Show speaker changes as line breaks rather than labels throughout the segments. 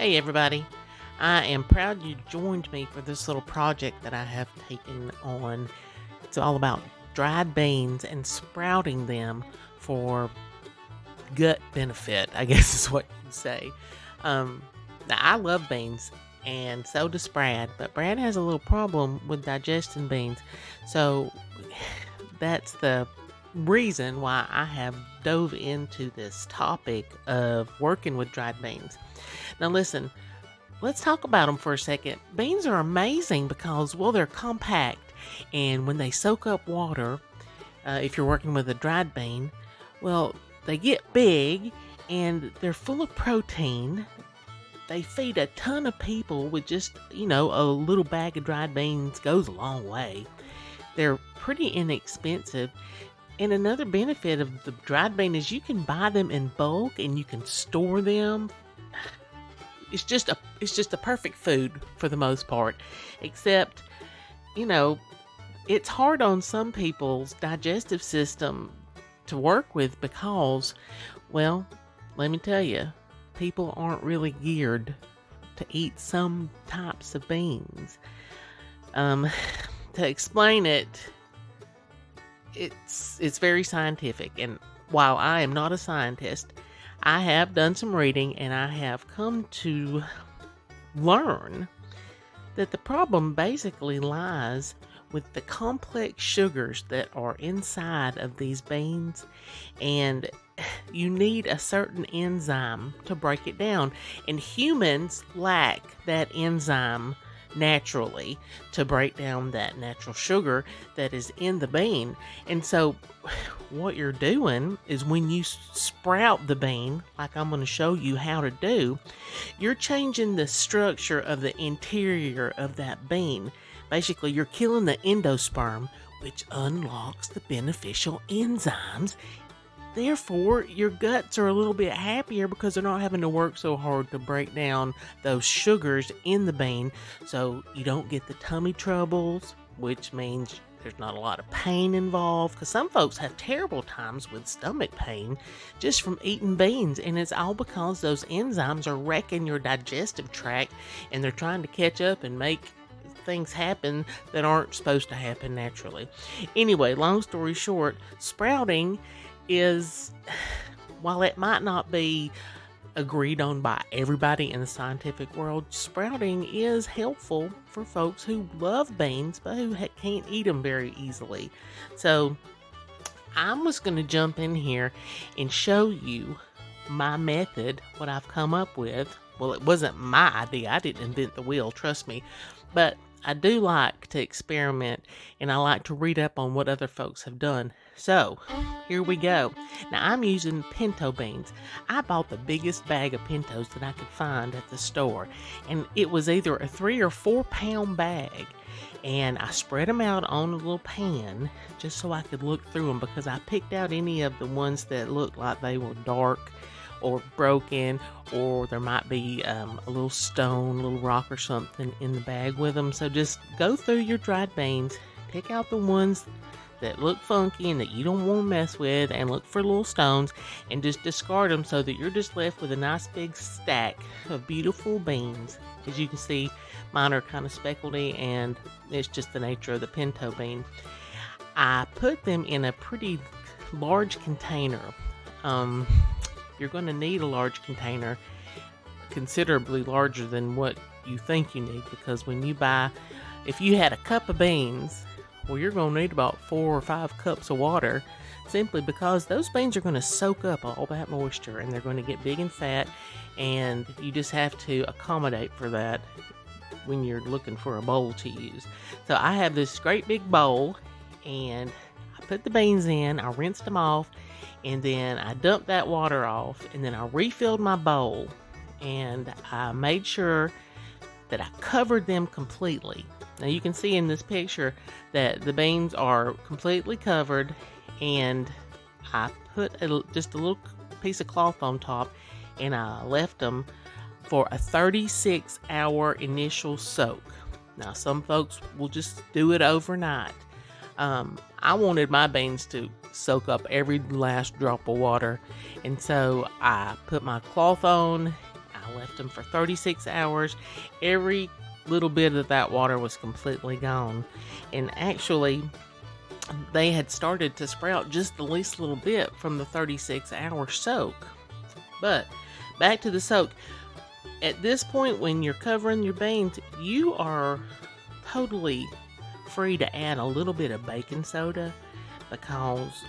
Hey everybody, I am proud you joined me for this little project that I have taken on. It's all about dried beans and sprouting them for gut benefit, I guess is what you say. Um, now, I love beans, and so does Brad, but Brad has a little problem with digesting beans. So that's the reason why I have dove into this topic of working with dried beans. Now, listen, let's talk about them for a second. Beans are amazing because, well, they're compact, and when they soak up water, if you're working with a dried bean, well, they get big and they're full of protein. They feed a ton of people with just, a little bag of dried beans goes a long way. They're pretty inexpensive. And another benefit of the dried bean is you can buy them in bulk and you can store them. It's just a perfect food for the most part, except, it's hard on some people's digestive system to work with because, well, let me tell you, people aren't really geared to eat some types of beans. To explain it, it's very scientific, and while I am not a scientist, I have done some reading and I have come to learn that the problem basically lies with the complex sugars that are inside of these beans, and you need a certain enzyme to break it down, and humans lack that enzyme naturally to break down that natural sugar that is in the bean. And so what you're doing is when you sprout the bean, like I'm going to show you how to do, you're changing the structure of the interior of that bean. Basically, you're killing the endosperm, which unlocks the beneficial enzymes. Therefore, your guts are a little bit happier because they're not having to work so hard to break down those sugars in the bean, so you don't get the tummy troubles, which means there's not a lot of pain involved, because some folks have terrible times with stomach pain just from eating beans, and it's all because those enzymes are wrecking your digestive tract, and they're trying to catch up and make things happen that aren't supposed to happen naturally. Anyway, long story short, sprouting is, while it might not be agreed on by everybody in the scientific world, sprouting is helpful for folks who love beans but who can't eat them very easily. So I'm just going to jump in here and show you my method, what I've come up with. Well, it wasn't my idea. I didn't invent the wheel, trust me. But I do like to experiment, and I like to read up on what other folks have done. So, here we go. Now, I'm using pinto beans. I bought the biggest bag of pintos that I could find at the store, and it was either a 3 or 4 pound bag. And I spread them out on a little pan just so I could look through them, because I picked out any of the ones that looked like they were dark or broken, or there might be a little stone, a little rock or something in the bag with them. So just go through your dried beans, pick out the ones that look funky and that you don't want to mess with, and look for little stones, and just discard them so that you're just left with a nice big stack of beautiful beans. As you can see, mine are kind of speckledy, and it's just the nature of the pinto bean. I put them in a pretty large container. You're going to need a large container, considerably larger than what you think you need, because when you buy, if you had a cup of beans, well, you're going to need about 4 or 5 cups of water, simply because those beans are going to soak up all that moisture, and they're going to get big and fat, and you just have to accommodate for that when you're looking for a bowl to use. So I have this great big bowl, and I put the beans in, I rinsed them off, and then I dumped that water off, and then I refilled my bowl, and I made sure that I covered them completely. Now you can see in this picture that the beans are completely covered, and I put just a little piece of cloth on top, and I left them for a 36-hour initial soak. Now some folks will just do it overnight. I wanted my beans to soak up every last drop of water, and so I put my cloth on, I I left them for 36 hours. Every little bit of that water was completely gone. And actually, they had started to sprout just the least little bit from the 36-hour soak. But back to the soak. At this point, when you're covering your beans, you are totally free to add a little bit of baking soda, because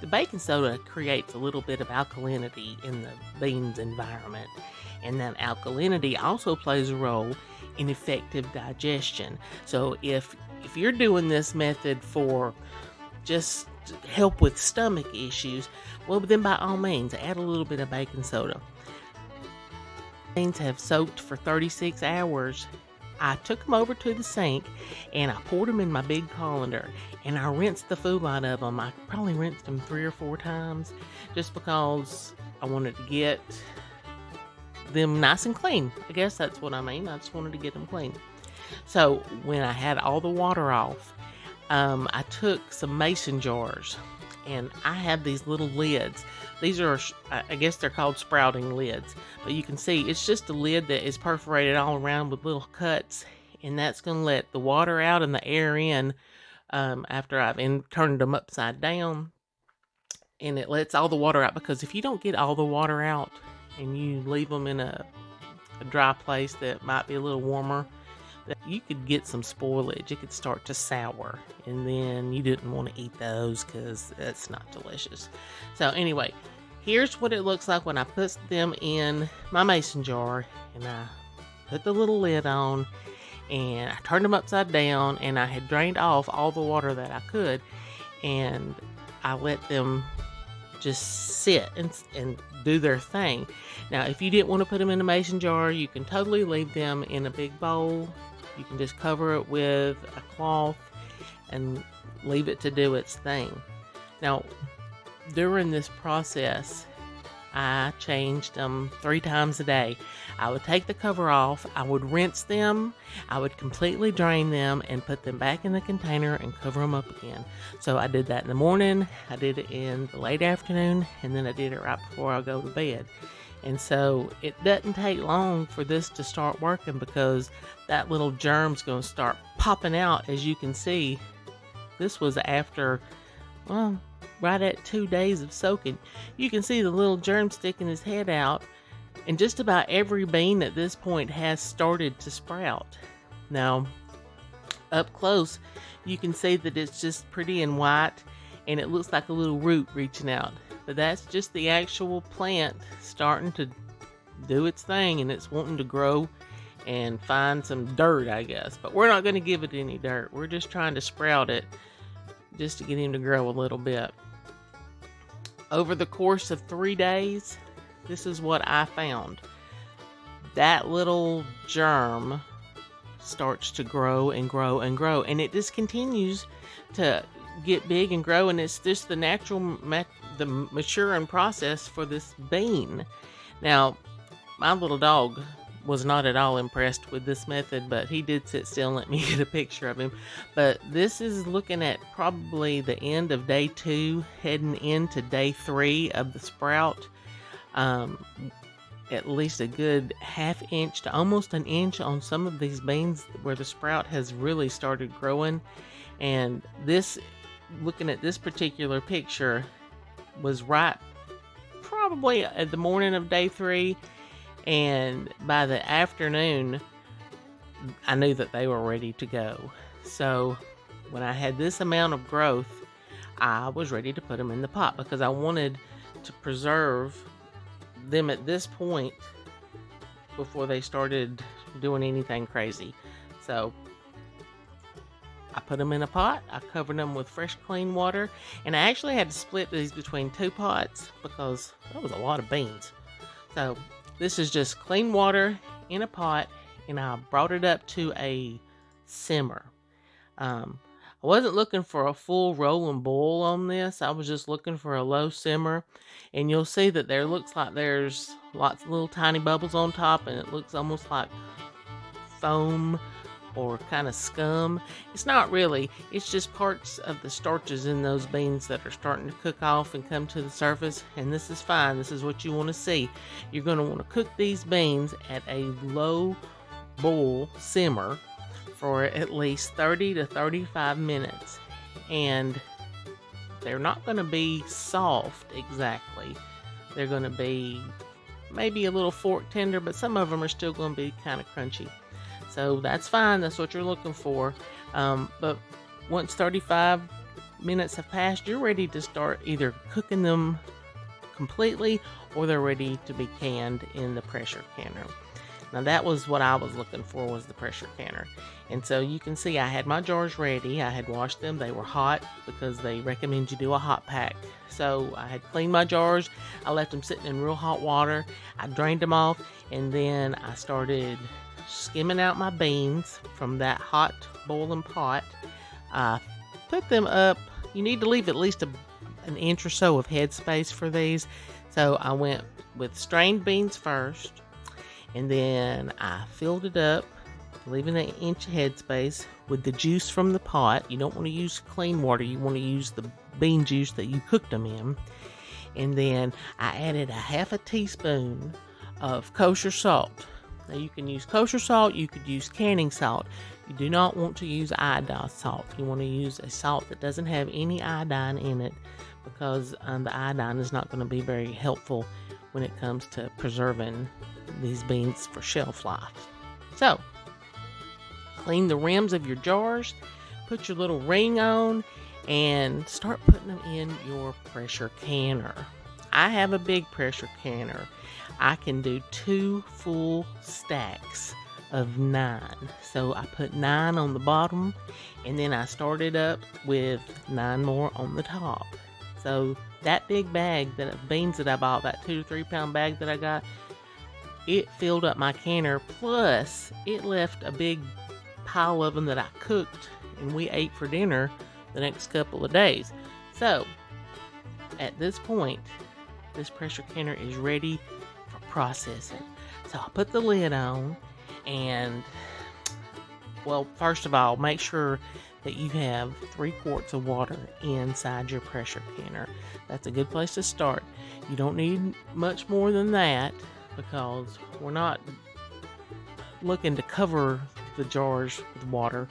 the baking soda creates a little bit of alkalinity in the beans environment, and that alkalinity also plays a role in effective digestion. So if you're doing this method for just help with stomach issues, well, then by all means add a little bit of baking soda. Beans have soaked for 36 hours. I took them over to the sink and I poured them in my big colander, and I rinsed the food out of them. I probably rinsed them 3 or 4 times just because I wanted to get them nice and clean. I guess that's what I mean. I just wanted to get them clean. So when I had all the water off, I took some mason jars, and I have these little lids. These are, I guess they're called sprouting lids, but you can see it's just a lid that is perforated all around with little cuts, and that's going to let the water out and the air in after I've turned them upside down, and it lets all the water out, because if you don't get all the water out and you leave them in a dry place that might be a little warmer, that you could get some spoilage. It could start to sour, and then you didn't want to eat those because that's not delicious. So anyway, here's what it looks like when I put them in my mason jar, and I put the little lid on, and I turned them upside down, and I had drained off all the water that I could, and I let them just sit and do their thing. Now, if you didn't want to put them in a mason jar, you can totally leave them in a big bowl. You can just cover it with a cloth and leave it to do its thing. Now, during this process, I changed them 3 times a day. I would take the cover off, I would rinse them, I would completely drain them and put them back in the container and cover them up again. So I did that in the morning, I did it in the late afternoon, and then I did it right before I go to bed. And so it doesn't take long for this to start working, because that little germ's going to start popping out. As you can see, this was after, well, right at 2 days of soaking. You can see the little germ sticking his head out, and just about every bean at this point has started to sprout. Now, up close, you can see that it's just pretty and white, and it looks like a little root reaching out. But that's just the actual plant starting to do its thing, and it's wanting to grow and find some dirt, I guess. But we're not going to give it any dirt. We're just trying to sprout it just to get him to grow a little bit. Over the course of 3 days, this is what I found. That little germ starts to grow and grow and grow, and it just continues to get big and grow, and it's just the natural the maturing process for this bean. Now, my little dog was not at all impressed with this method, but he did sit still and let me get a picture of him. But this is looking at probably the end of day 2, heading into day 3 of the sprout. At least a good 1/2 inch to almost an inch on some of these beans where the sprout has really started growing. And this, looking at this particular picture, was right probably at the morning of day 3, and by the afternoon I knew that they were ready to go. So when I had this amount of growth, I was ready to put them in the pot, because I wanted to preserve them at this point before they started doing anything crazy. So I put them in a pot, I covered them with fresh clean water, and I actually had to split these between 2 pots because that was a lot of beans. So this is just clean water in a pot, and I brought it up to a simmer. I wasn't looking for a full rolling boil on this. I was just looking for a low simmer, and you'll see that there looks like there's lots of little tiny bubbles on top, and it looks almost like foam or kind of scum. It's not really. It's just parts of the starches in those beans that are starting to cook off and come to the surface. And this is fine. This is what you want to see. You're going to want to cook these beans at a low boil simmer for at least 30 to 35 minutes. And they're not going to be soft exactly. They're going to be maybe a little fork tender, but some of them are still going to be kind of crunchy. So that's fine. That's what you're looking for. But once 35 minutes have passed, you're ready to start either cooking them completely or they're ready to be canned in the pressure canner. Now that was what I was looking for, was the pressure canner. And so you can see I had my jars ready. I had washed them. They were hot because they recommend you do a hot pack. So I had cleaned my jars. I left them sitting in real hot water. I drained them off, and then I started skimming out my beans from that hot boiling pot. I put them up. You need to leave at least an inch or so of headspace for these. So I went with strained beans first, and then I filled it up, leaving an inch of headspace with the juice from the pot. You don't want to use clean water. You want to use the bean juice that you cooked them in. And then I added a half a teaspoon of kosher salt. Now you can use kosher salt, you could use canning salt. You do not want to use iodized salt. You want to use a salt that doesn't have any iodine in it, because the iodine is not going to be very helpful when it comes to preserving these beans for shelf life. So, clean the rims of your jars, put your little ring on, and start putting them in your pressure canner. I have a big pressure canner. I can do 2 full stacks of 9. So I put 9 on the bottom, and then I started up with 9 more on the top. So that big bag of beans that I bought, that 2 to 3 pound bag that I got, it filled up my canner, plus it left a big pile of them that I cooked and we ate for dinner the next couple of days. So at this point, this pressure canner is ready for processing. So I'll put the lid on, and well, first of all, make sure that you have 3 quarts of water inside your pressure canner. That's a good place to start. You don't need much more than that, because we're not looking to cover the jars with water.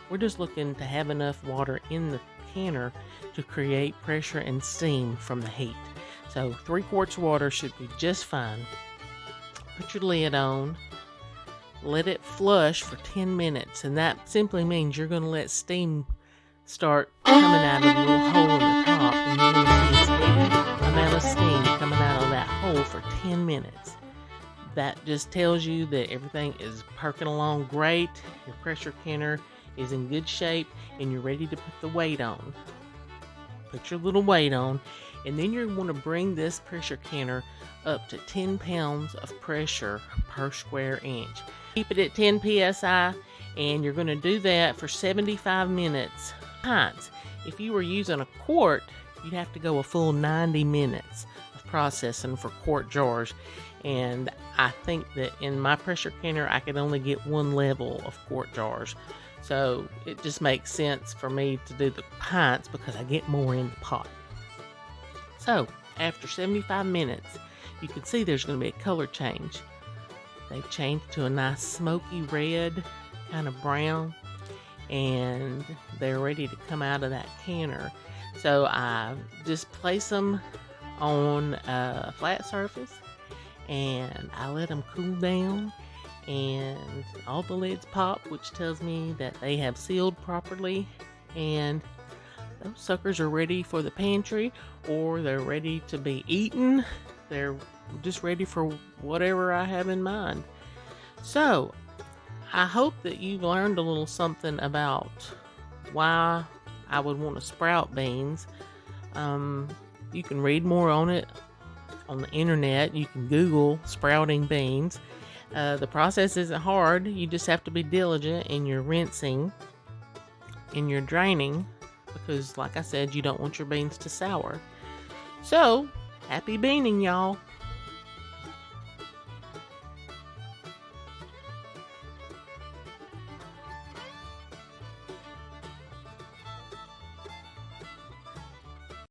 We're just looking to have enough water in the canner to create pressure and steam from the heat. So 3 quarts of water should be just fine. Put your lid on. Let it flush for 10 minutes, and that simply means you're going to let steam start coming out of the little hole in the top, and you're going to see a steady amount of steam coming out of that hole for 10 minutes. That just tells you that everything is perking along great. Your pressure canner is in good shape, and you're ready to put the weight on. Put your little weight on, and then you're going to bring this pressure canner up to 10 pounds of pressure per square inch. Keep it at 10 psi, and you're going to do that for 75 minutes. Pints. If you were using a quart, you'd have to go a full 90 minutes of processing for quart jars. And I think that in my pressure canner, I could only get 1 level of quart jars. So it just makes sense for me to do the pints because I get more in the pot. So after 75 minutes, you can see there's going to be a color change. They've changed to a nice smoky red, kind of brown, and they're ready to come out of that canner. So I just place them on a flat surface, and I let them cool down, and all the lids pop, which tells me that they have sealed properly, and those suckers are ready for the pantry, or they're ready to be eaten. They're just ready for whatever I have in mind. So I hope that you've learned a little something about why I would want to sprout beans. You can read more on it on the internet. You can Google sprouting beans. The process isn't hard. You just have to be diligent in your rinsing, in your draining, because like I said, you don't want your beans to sour. So, happy beaning, y'all.